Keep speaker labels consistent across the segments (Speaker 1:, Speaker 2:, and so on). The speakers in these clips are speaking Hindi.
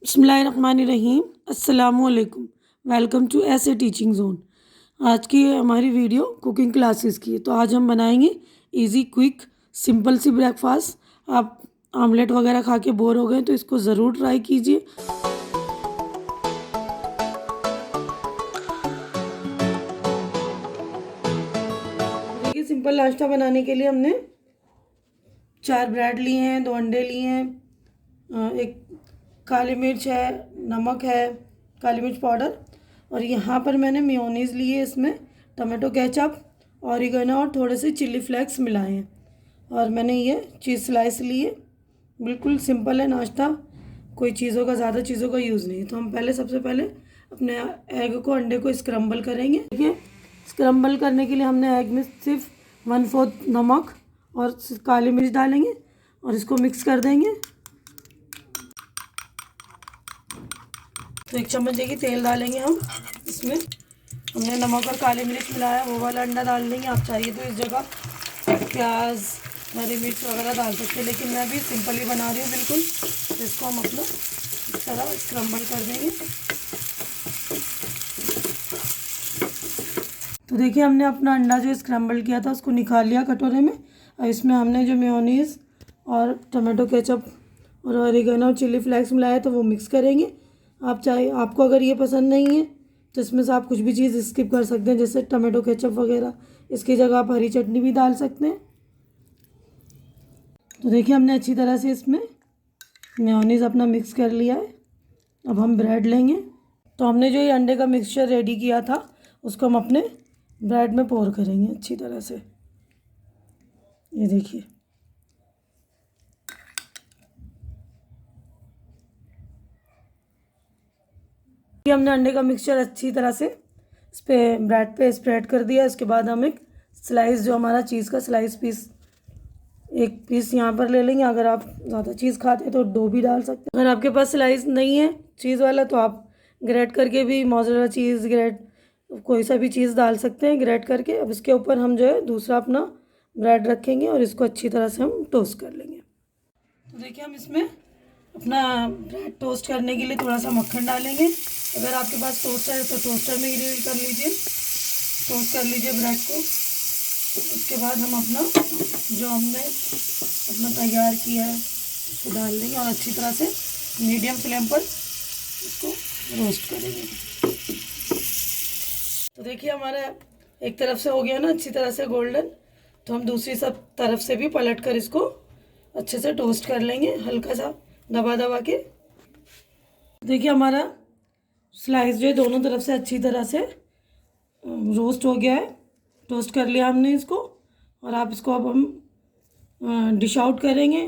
Speaker 1: बिस्मिल्लाहिर्रहमानिर्रहीम। अस्सलामुअलैकुम। वेलकम टू ऐसे टीचिंग जोन। आज की हमारी वीडियो कुकिंग क्लासेस की है। तो आज हम बनाएंगे इजी क्विक सिंपल सी ब्रेकफास्ट। आप आमलेट वगैरह खा के बोर हो गए तो इसको ज़रूर ट्राई कीजिए। देखिए, सिंपल नाश्ता बनाने के लिए हमने 4 ब्रेड लिए हैं, 2 अंडे लिए हैं, एक काली मिर्च है, नमक है, काली मिर्च पाउडर, और यहाँ पर मैंने मेयोनीज़ ली है, इसमें टमाटो केचप, ऑरिगेनो और थोड़े से चिल्ली फ्लेक्स मिलाए हैं, और मैंने ये चीज़ स्लाइस ली है। बिल्कुल सिंपल है नाश्ता, कोई ज़्यादा चीज़ों का यूज़ नहीं है। तो हम सबसे पहले अपने एग को, अंडे को स्क्रम्बल करेंगे। देखिए, स्क्रम्बल करने के लिए हमने एग में सिर्फ 1/4 नमक और काली मिर्च डालेंगे और इसको मिक्स कर देंगे। तो 1 चम्मच देखिए तेल डालेंगे हम इसमें। हमने नमक और काली मिर्च मिलाया, वो वाला अंडा डाल देंगे। आप चाहिए तो इस जगह प्याज, हरी मिर्च वगैरह डाल सकते हैं, लेकिन मैं भी सिंपल ही बना रही हूँ बिल्कुल। तो इसको हम अपना इस तरह स्क्रम्बल कर देंगे। तो देखिए, हमने अपना अंडा जो स्क्रम्बल किया था उसको निकाल लिया कटोरे में। और इसमें हमने जो मेयोनीज़ और टमाटो केचप और ऑरिगेनो और चिल्ली फ्लेक्स मिलाया तो वो मिक्स करेंगे। आपको अगर ये पसंद नहीं है तो इसमें से आप कुछ भी चीज़ स्किप कर सकते हैं, जैसे टमाटो केचप वगैरह। इसकी जगह आप हरी चटनी भी डाल सकते हैं। तो देखिए, हमने अच्छी तरह से इसमें मेयोनीज़ अपना मिक्स कर लिया है। अब हम ब्रेड लेंगे। तो हमने जो ये अंडे का मिक्सचर रेडी किया था उसको हम अपने ब्रेड में पोर करेंगे अच्छी तरह से। ये देखिए, हमने अंडे का मिक्सचर अच्छी तरह से इस पे ब्रेड पे स्प्रेड कर दिया। इसके बाद हम एक स्लाइस, जो हमारा चीज़ का स्लाइस पीस, एक पीस यहाँ पर ले लेंगे। अगर आप ज़्यादा चीज़ खाते हैं तो 2 भी डाल सकते हैं। अगर आपके पास स्लाइस नहीं है चीज़ वाला तो आप ग्रेट करके भी मोज़रेला चीज़, कोई सा भी चीज़ डाल सकते हैं ग्रेट करके। अब इसके ऊपर हम जो है दूसरा अपना ब्रेड रखेंगे और इसको अच्छी तरह से हम टोस्ट कर लेंगे। तो देखिए, हम इसमें अपना ब्रेड टोस्ट करने के लिए थोड़ा सा मक्खन डालेंगे। अगर आपके पास टोस्टर है तो टोस्टर में ग्रिल कर लीजिए, टोस्ट कर लीजिए ब्रेड को। उसके बाद हम जो हमने अपना तैयार किया है उसको डाल देंगे और अच्छी तरह से मीडियम फ्लेम पर इसको रोस्ट करेंगे। तो देखिए, हमारा एक तरफ से हो गया ना अच्छी तरह से गोल्डन। तो हम दूसरी सब तरफ से भी पलट कर इसको अच्छे से टोस्ट कर लेंगे, हल्का सा दबा दबा के। देखिए, हमारा स्लाइस जो है दोनों तरफ से अच्छी तरह से रोस्ट हो गया है, टोस्ट कर लिया हमने इसको। और आप इसको अब हम डिश आउट करेंगे।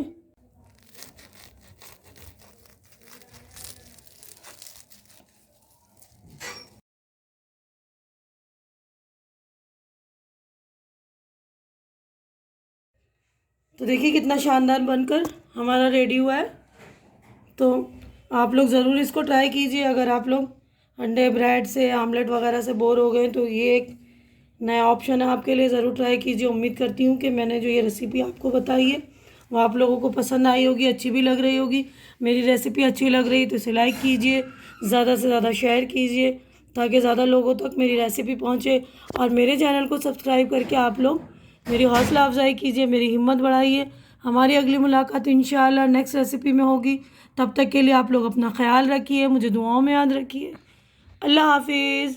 Speaker 1: तो देखिए, कितना शानदार बनकर हमारा रेडी हुआ है। तो आप लोग ज़रूर इसको ट्राई कीजिए। अगर आप लोग अंडे ब्रेड से, आमलेट वगैरह से बोर हो गए तो ये एक नया ऑप्शन है आपके लिए, ज़रूर ट्राई कीजिए। उम्मीद करती हूँ कि मैंने जो ये रेसिपी आपको बताई है वो आप लोगों को पसंद आई होगी, अच्छी भी लग रही होगी। मेरी रेसिपी अच्छी लग रही तो इसे लाइक कीजिए, ज़्यादा से ज़्यादा शेयर कीजिए ताकि ज़्यादा लोगों तक मेरी रेसिपी पहुँचे। और मेरे चैनल को सब्सक्राइब करके आप लोग मेरी हौसला अफजाई कीजिए, मेरी हिम्मत बढ़ाइए। हमारी अगली मुलाकात इंशाअल्लाह नेक्स्ट रेसिपी में होगी। तब तक के लिए आप लोग अपना ख्याल रखिए, मुझे दुआओं में याद रखिए। अल्लाह हाफिज़।